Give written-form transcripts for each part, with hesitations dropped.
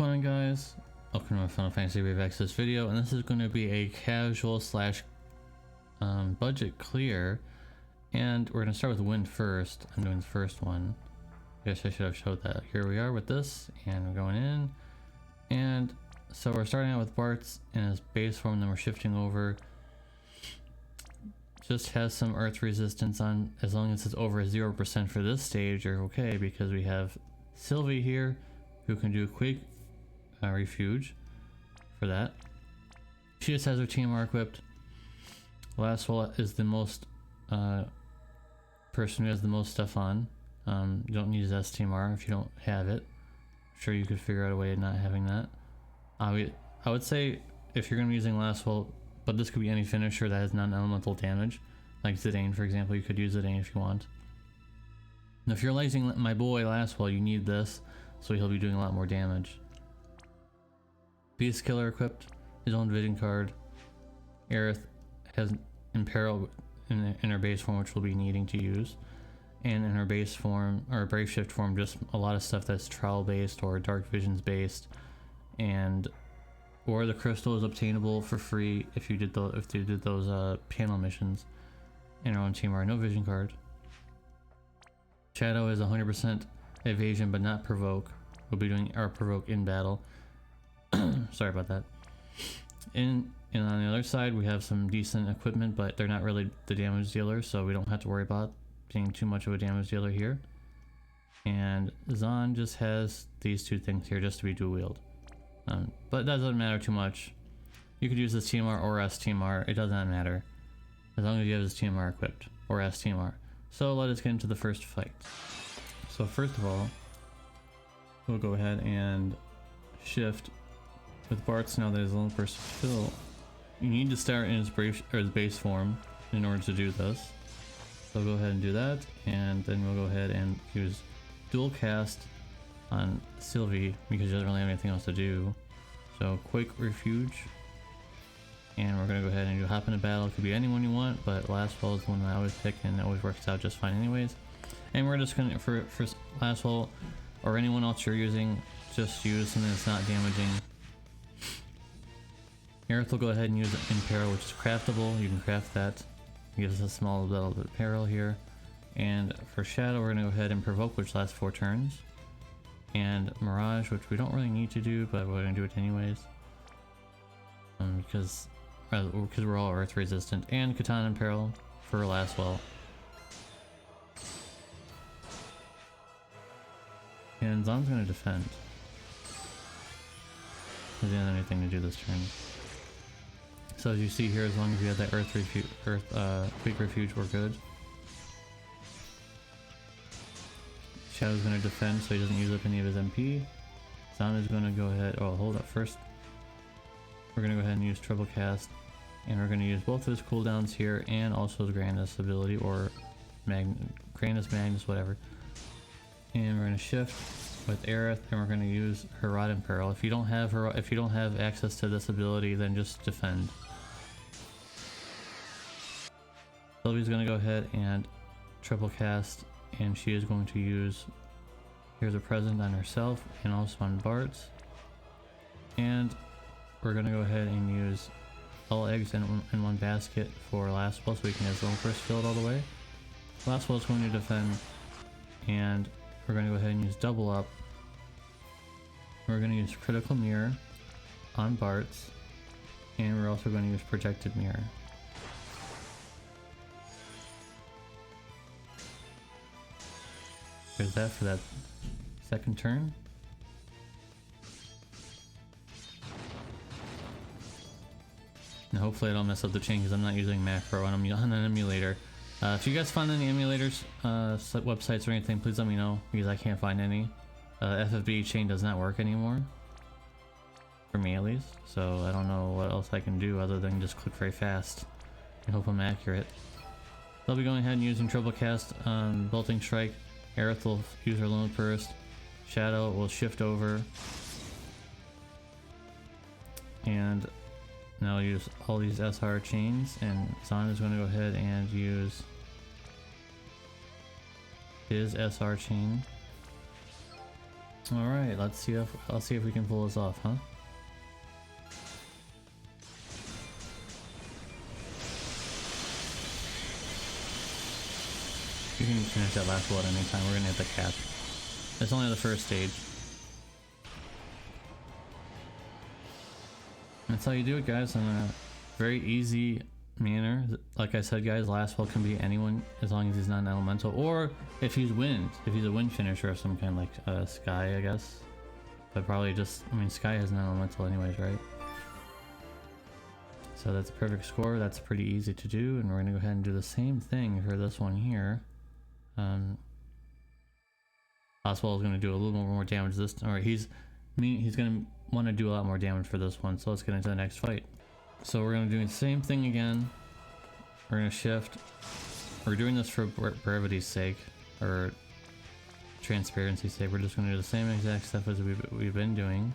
going on, guys? Welcome to my Final Fantasy Wave Access video, and this is going to be a casual slash budget clear, and we're going to start with wind first. I'm doing the first one. Guess I should have showed that. Here we are with this, and we're going in, and so we're starting out with Bart's in his base form, then we're shifting over. Just has some earth resistance on, as long as it's over 0% for this stage, you're okay, because we have Sylvie here who can do Quake Refuge for that. She just has her TMR equipped. Lastwell is the most person who has the most stuff on. You don't need his STMR if you don't have it. I'm sure you could figure out a way of not having that. I would say if you're going to be using Lastwell, but this could be any finisher that has non-elemental damage, like Zidane for example, you could use Zidane if you want. Now if you're using my boy Lastwell, you need this, so he'll be doing a lot more damage. Beast Killer equipped, his own vision card. Aerith has Imperil in her base form, which we'll be needing to use. And in her base form, or Brave Shift form, just a lot of stuff that's trial based or Dark Visions based. And or the crystal is obtainable for free if you did those panel missions in our own team. Or no vision card. Shadow is 100% evasion but not provoke. We'll be doing our provoke in battle. Sorry about that. And on the other side we have some decent equipment, but they're not really the damage dealer, so we don't have to worry about being too much of a damage dealer here. And Zahn just has these two things here just to be dual wield. But that doesn't matter too much. You could use this TMR or STMR, it does not matter. As long as you have this TMR equipped, or STMR. So let us get into the first fight. So first of all, we'll go ahead and shift with Bart's now that his lone person fill. You need to start in his base form in order to do this. So go ahead and do that, and then we'll go ahead and use dual cast on Sylvie because she doesn't really have anything else to do. So Quake Refuge, and we're gonna go ahead and do hop into battle. It could be anyone you want, but Lastwell is the one that I always pick, and it always works out just fine anyways. And we're just gonna, for Lastwell or anyone else you're using, just use something that's not damaging. Aerith will go ahead and use Imperil, which is craftable. You can craft that. It gives us a small little bit of peril here. And for Shadow, we're gonna go ahead and provoke, which lasts 4 turns. And Mirage, which we don't really need to do, but we're gonna do it anyways. Because we're all earth resistant. And Katana Imperil for Lastwell. And Zahn's gonna defend. He doesn't have anything to do this turn. So as you see here, as long as we have that Quake Refuge, we're good. Shadow's gonna defend so he doesn't use up any of his MP. Zahn is gonna go ahead, oh hold up, first we're gonna go ahead and use Triple Cast, and we're gonna use both of his cooldowns here and also the Grandis ability, or Grandis, Magnus, whatever. And we're gonna shift with Aerith, and we're gonna use her Rod Imperil. If you don't have access to this ability, then just defend. Sylvie's gonna go ahead and triple cast, and she is going to use Here's a Present on herself and also on Bart's. And we're gonna go ahead and use all eggs in one basket for Lastwell, so we can get his own first filled all the way. Lastwell's going to defend, and we're gonna go ahead and use double up. We're gonna use Critical Mirror on Bart's, and we're also going to use Projected Mirror. There's that for that second turn. And hopefully I don't mess up the chain because I'm not using macro and I'm on an emulator. If you guys find any emulators, websites or anything, please let me know because I can't find any. FFBE chain does not work anymore. For me at least. So I don't know what else I can do other than just click very fast and hope I'm accurate. I'll be going ahead and using Triple Cast on Bolting Strike. Aerith will use her Lone first. Shadow will shift over. And now I'll use all these SR chains, and Zahn is going to go ahead and use his SR chain. All right, let's see if we can pull this off, huh? You can finish that last bullet anytime. We're gonna hit the cap. It's only the first stage. That's how you do it, guys, in a very easy manner. Like I said, guys, last spell can be anyone as long as he's not an elemental, or if he's wind, if he's a wind finisher of some kind, like Sky, I guess. But probably just, I mean, Sky has an elemental anyways, right? So that's a perfect score. That's pretty easy to do, and we're gonna go ahead and do the same thing for this one here. Oswald is gonna do a little more damage this time, or he's gonna want to do a lot more damage for this one. So let's get into the next fight. So we're gonna do the same thing again. We're gonna shift. We're doing this for brevity's sake, or transparency's sake. We're just gonna do the same exact stuff as we've been doing.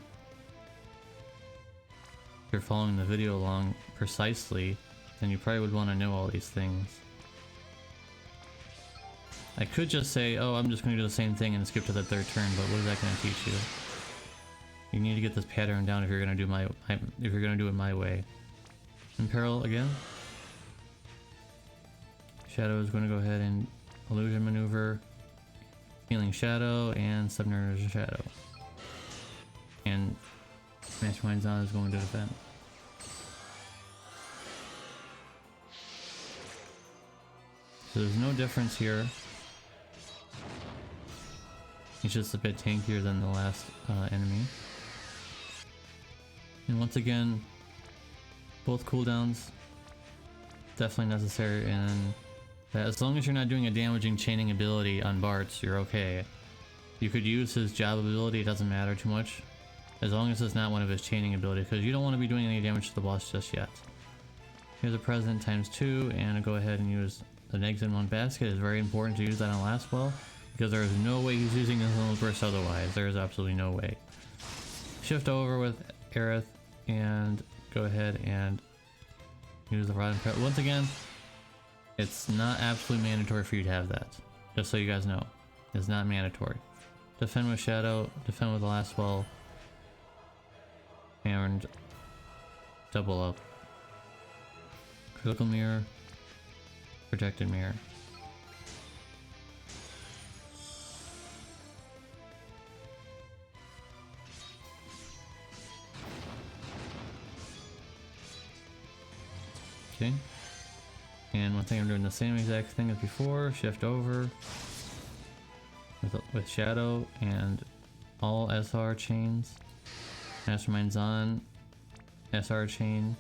If you're following the video along precisely, then you probably would want to know all these things. I could just say, oh, I'm just going to do the same thing and skip to the third turn, but what is that going to teach you? You need to get this pattern down if you're going to do it my way. Imperil again. Shadow is going to go ahead and illusion maneuver, healing shadow, and submersion shadow. And Mastermind Zon is going to defend. So there's no difference here. He's just a bit tankier than the last enemy. And once again, both cooldowns definitely necessary, and as long as you're not doing a damaging chaining ability on Bart's, you're okay. You could use his job ability, it doesn't matter too much, as long as it's not one of his chaining abilities, because you don't want to be doing any damage to the boss just yet. Here's a present ×2, and go ahead and use the eggs in one basket. It's very important to use that on last spell, because there is no way he's using his little burst otherwise. There is absolutely no way. Shift over with Aerith and go ahead and use the Rod and Prep. Once again, it's not absolutely mandatory for you to have that. Just so you guys know, it's not mandatory. Defend with Shadow, defend with the last spell, and double up. Critical Mirror, Projected Mirror. Okay, and one thing, I'm doing the same exact thing as before. Shift over with Shadow and all SR chains. Mastermind's on SR chain.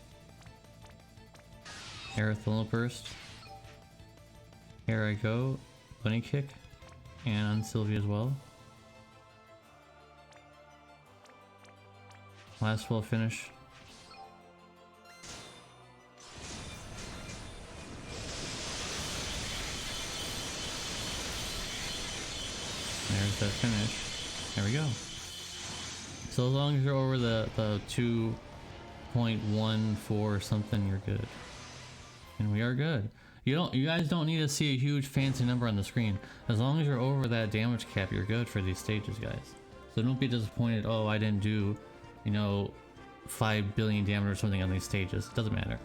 Aerith Little Burst. Here I go. Bunny Kick, and on Sylvie as well. Last spell finish. There's that finish. There we go. So as long as you're over the 2.14 or something, you're good. And we are good. You guys don't need to see a huge fancy number on the screen. As long as you're over that damage cap, you're good for these stages, guys. So don't be disappointed, oh, I didn't do, you know, 5 billion damage or something on these stages. It doesn't matter.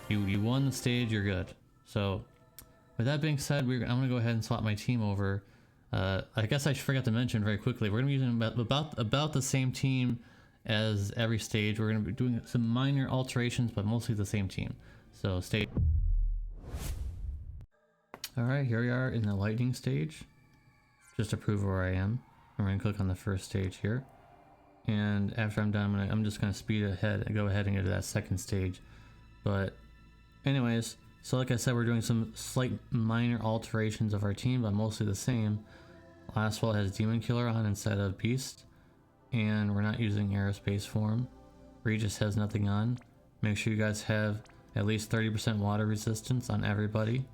You won the stage, you're good. So with that being said, I'm gonna go ahead and swap my team over. I guess I forgot to mention very quickly, we're gonna be using about the same team as every stage. We're gonna be doing some minor alterations, but mostly the same team. So stay. Alright, here we are in the lightning stage. Just to prove where I am, I'm gonna click on the first stage here. And after I'm done, I'm just gonna speed ahead and go ahead and go to that second stage. But anyways, so like I said, we're doing some slight minor alterations of our team, but mostly the same. Last spell has Demon Killer on instead of Beast, and we're not using aerospace form. Regis has nothing on. Make sure you guys have at least 30% water resistance on everybody,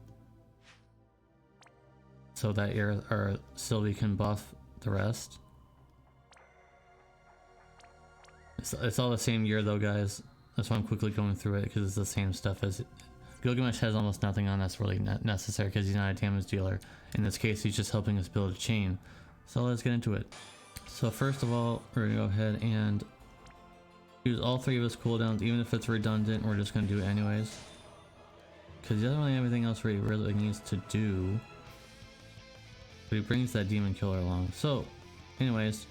so that Sylvie can buff the rest. It's all the same gear though, guys. That's why I'm quickly going through it, because it's the same stuff as Gilgamesh has almost nothing on that's really necessary, because he's not a damage dealer. In this case, he's just helping us build a chain. So let's get into it. So first of all, we're gonna go ahead and use all 3 of his cooldowns, even if it's redundant, we're just gonna do it anyways. Because he doesn't really have anything else where he really needs to do. But he brings that demon killer along. So, anyways,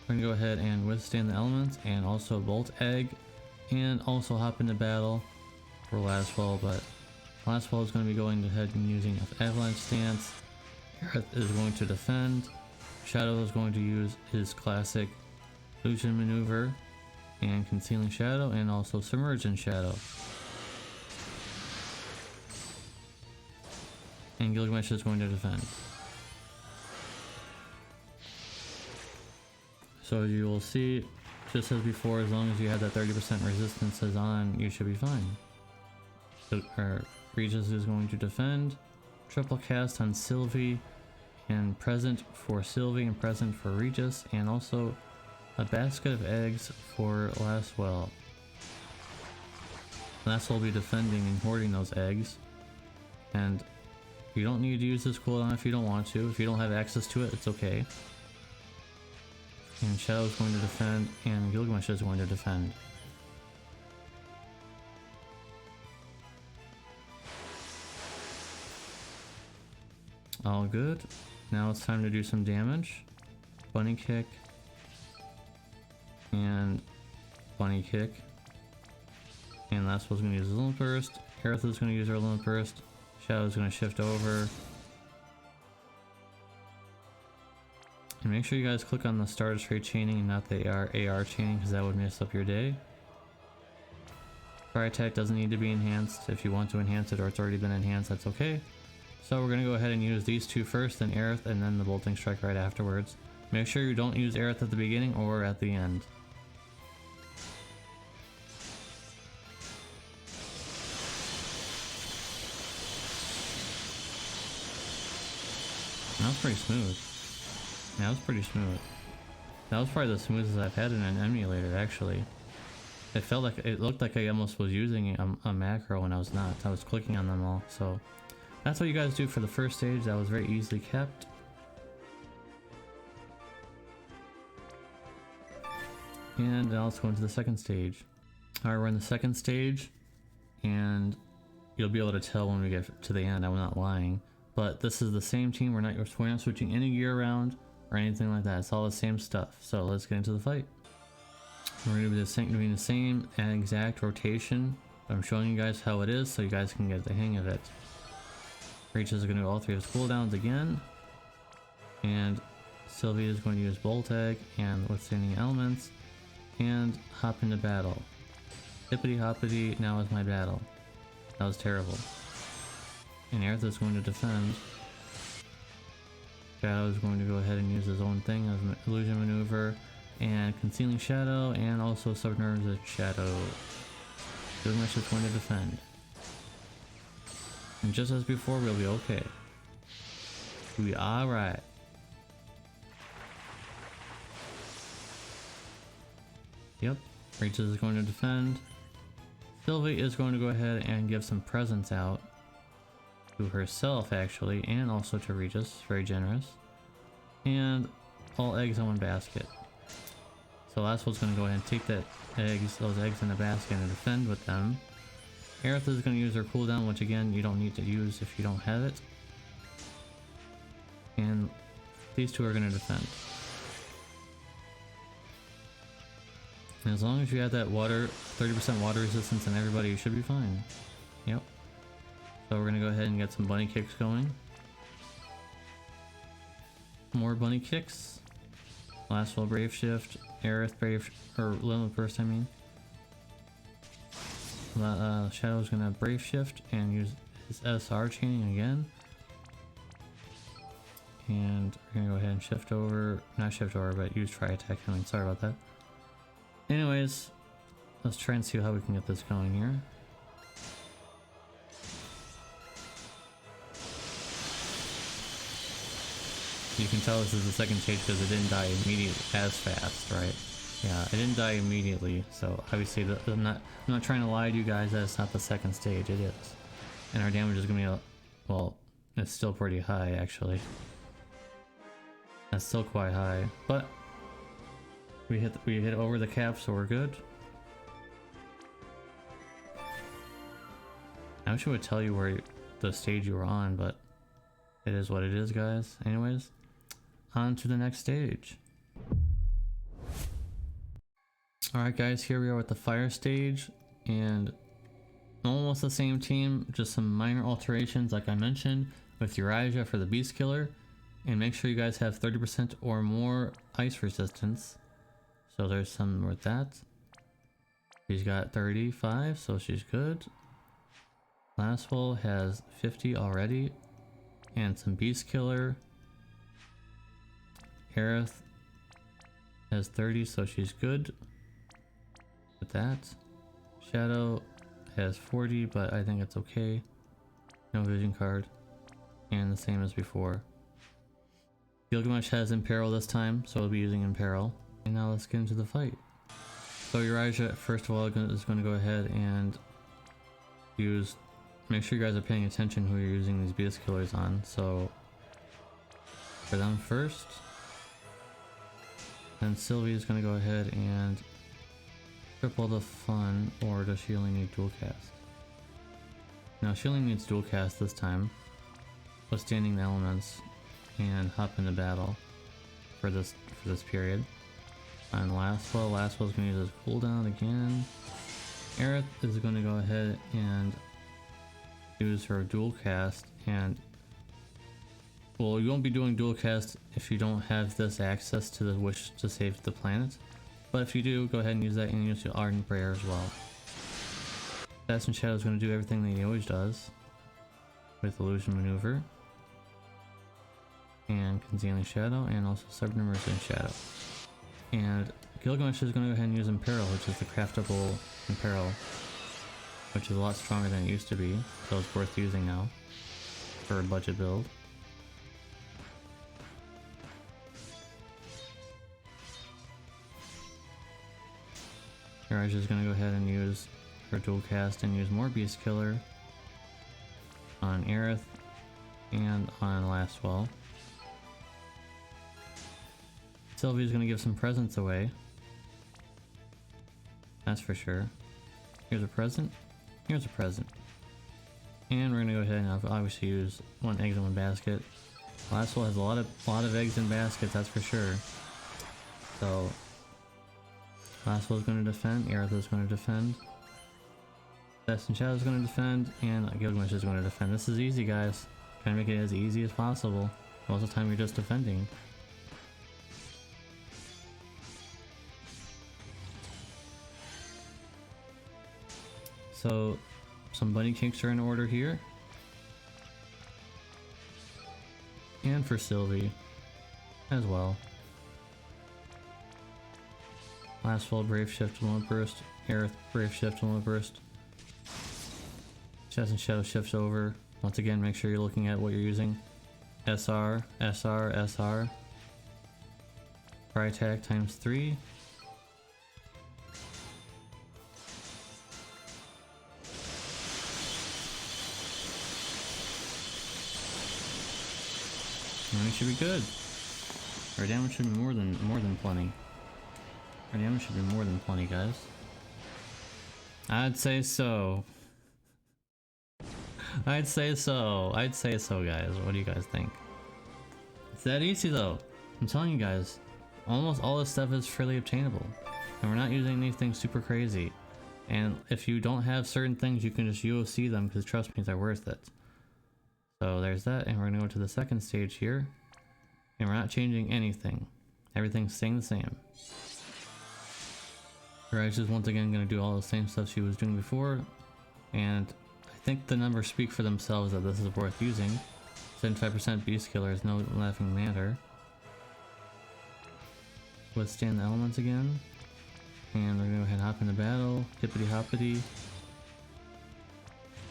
we're gonna go ahead and withstand the elements and also bolt egg and also hop into battle for last wall. But last wall is going to be going ahead and using avalanche stance. Earth is going to defend. Shadow is going to use his classic illusion maneuver and concealing shadow and also submerge in shadow. And Gilgamesh is going to defend. So as you will see, just as before, as long as you have that 30% resistances on, you should be fine. So, Regis is going to defend. Triple cast on Sylvie, and present for Sylvie and present for Regis, and also a basket of eggs for Lastwell. Lastwell will be defending and hoarding those eggs. And you don't need to use this cooldown if you don't want to. If you don't have access to it, it's okay. And Shadow is going to defend, and Gilgamesh is going to defend. All good. Now it's time to do some damage. Bunny kick. And bunny kick. And Lastwell's going to use his limit burst. Aerith is going to use her limit burst. Shadow is going to shift over. And make sure you guys click on the starter straight chaining and not the AR chaining, because that would mess up your day. Fire attack doesn't need to be enhanced. If you want to enhance it or it's already been enhanced, that's okay. So we're going to go ahead and use these 2 first, then Aerith, and then the bolting strike right afterwards. Make sure you don't use Aerith at the beginning or at the end. That was pretty smooth. That was pretty smooth. That was probably the smoothest I've had in an emulator, actually. It looked like I almost was using a macro when I was not. I was clicking on them all. So that's what you guys do for the first stage. That was very easily kept. And now let's go into the second stage. Alright, we're in the second stage, and you'll be able to tell when we get to the end. I'm not lying. But this is the same team. We're not switching any gear around or anything like that. It's all the same stuff. So let's get into the fight. We're going to be doing the same exact rotation. I'm showing you guys how it is so you guys can get the hang of it. Regis is going to do all 3 of his cooldowns again. And Sylvie is going to use Bolt Egg and Withstanding Elements. And hop into battle. Hippity hoppity, now is my battle. That was terrible. And Aerith is going to defend. Shadow is going to go ahead and use his own thing as an illusion maneuver and concealing shadow, and also submerge the shadow. Gilgamesh is going to defend. And just as before, we'll be okay. We'll be alright. Yep, Regis is going to defend. Sylvie is going to go ahead and give some presents out. To herself, actually, and also to Regis. Very generous. And all eggs in one basket. So Lastwell's going to go ahead and take those eggs in the basket and defend with them. Aerith is going to use her cooldown, which again, you don't need to use if you don't have it. And these 2 are going to defend. And as long as you have that 30% water resistance in everybody, you should be fine. Yep. So we're gonna go ahead and get some bunny kicks going. More bunny kicks. Lastwell brave shift. Aerith brave, or limit burst, I mean. Shadow's gonna brave shift and use his SR chaining again. And we're gonna go ahead and shift over, not shift over, but use try attack. I mean, sorry about that. Anyways, let's try and see how we can get this going here. You can tell this is the second stage because it didn't die immediately as fast, right? Yeah, it didn't die immediately, so obviously I'm not trying to lie to you guys that it's not the second stage, it is. And our damage is gonna be, well, it's still pretty high actually. That's still quite high, but We hit over the cap, so we're good. I wish it would tell you where the stage you were on, but it is what it is, guys. Anyways, on to the next stage. Alright guys, here we are with the fire stage, and almost the same team, just some minor alterations like I mentioned with Elijah for the Beast Killer. And make sure you guys have 30% or more ice resistance. So there's some with that. She's got 35, so she's good. Lastful has 50 already, and some Beast Killer. Aerith has 30, so she's good with that. Shadow has 40, but I think it's okay. No vision card, and the same as before. Gilgamesh has Imperil this time, so we'll be using Imperil. And now let's get into the fight. So Elijah, first of all, is going to go ahead and use. Make sure you guys are paying attention who you're using these Beast Killers on. So for them first, then Sylvie is going to go ahead and triple the fun, or does she only need dual cast? Now she only needs dual cast this time, withstanding the elements, and hop into battle for this period. And Lastful is going to use his cooldown again. Aerith is going to go ahead and use her dual cast, and well, you won't be doing dual cast if you don't have this access to the wish to save the planet, but if you do, go ahead and use that, and use your Ardent Prayer as well. Assassin Shadow is going to do everything that he always does with Illusion Maneuver and Concealing Shadow, and also Submersion Shadow. And Gilgamesh is going to go ahead and use Imperil, which is the craftable Imperil, which is a lot stronger than it used to be, so it's worth using now for a budget build. Elijah is going to go ahead and use her dual cast and use more Beast Killer on Aerith and on Lastful. Sylvie's going to give some presents away. That's for sure. Here's a present. Here's a present. And we're going to go ahead and obviously use one eggs in one basket. Lastful has a lot of eggs in baskets, that's for sure. So Lastful is going to defend, Aerith is going to defend, Assassin Shadow is going to defend, and Gilgamesh is going to defend. This is easy, guys. Trying to make it as easy as possible. Most of the time you're just defending. So some bunny cakes are in order here. And for Sylvie as well. Lastful, Brave Shift, Lone Burst. Aerith, Brave Shift, Lone Burst. Assassin Shadow shifts over. Once again, make sure you're looking at what you're using. SR, SR, SR. Fire attack times 3. And we should be good. Our damage should be more than plenty. Our damage should be more than plenty, guys. I'd say so. I'd say so. I'd say so, guys. What do you guys think? It's that easy, though. I'm telling you guys, almost all this stuff is freely obtainable, and we're not using anything super crazy. And if you don't have certain things, you can just UOC them, because trust me, they're worth it. So there's that, and we're gonna go to the second stage here, and we're not changing anything. Everything's staying the same. Rise is once again gonna do all the same stuff she was doing before, and I think the numbers speak for themselves that this is worth using. 75% Beast Killer is no laughing matter. Withstand the elements again, and we're gonna go ahead and hop into battle. Hippity hoppity.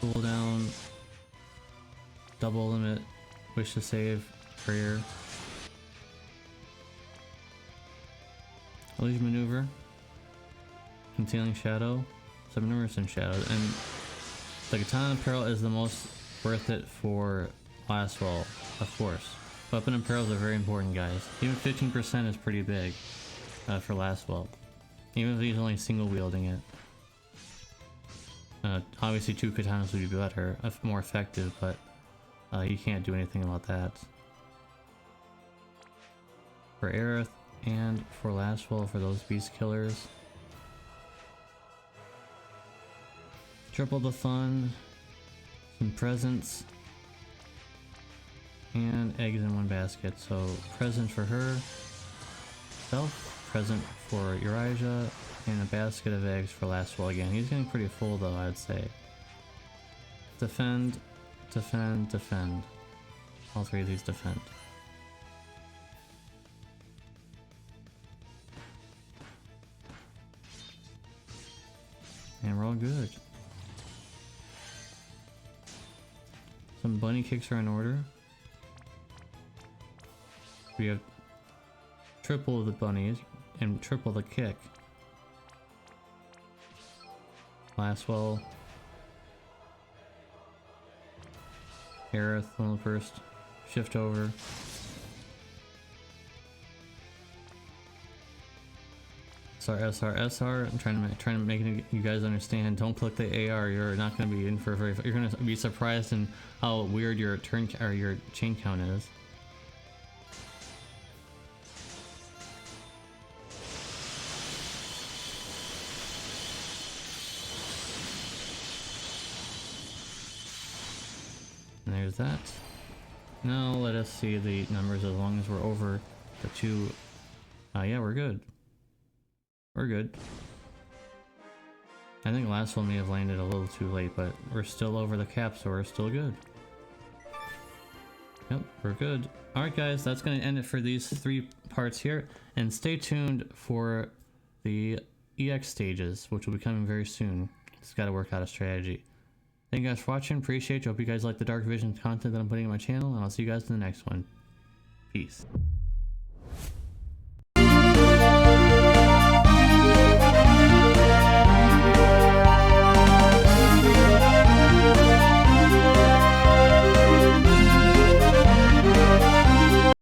Cool down. Double limit, wish to save, prayer. Illusion Maneuver, Concealing Shadow, Submersion Shadow, and the Katana Imperil is the most worth it for Lastful, of course. Weapon Imperils are very important, guys. Even 15% is pretty big. for Lastwell. Even if he's only single wielding it. Obviously 2 katanas would be better, more effective, but you can't do anything about that. For Aerith and for Lastwell, for those beast killers. Triple the fun, some presents, and eggs in one basket. So present for her, self, present for Elijah, and a basket of eggs for Lastwell again. He's getting pretty full though, I'd say. Defend, defend, defend. All 3 of these defend. And we're all good. Some bunny kicks are in order. We have triple the bunnies and triple the kick. Lastwell. Aerith, little burst. Shift over. SR. I'm trying to make you guys understand. Don't click the AR. You're not going to be in for you're going to be surprised in how weird your turn or your chain count is. And there's that. Now let us see the numbers. As long as we're over the 2, yeah, we're good. We're good. I think last one may have landed a little too late, but we're still over the cap, so we're still good. Yep, we're good. Alright guys, that's going to end it for these 3 parts here, and stay tuned for the EX stages, which will be coming very soon. Just got to work out a strategy. Thank you guys for watching, appreciate you, hope you guys like the Dark Vision content that I'm putting on my channel, and I'll see you guys in the next one. Peace.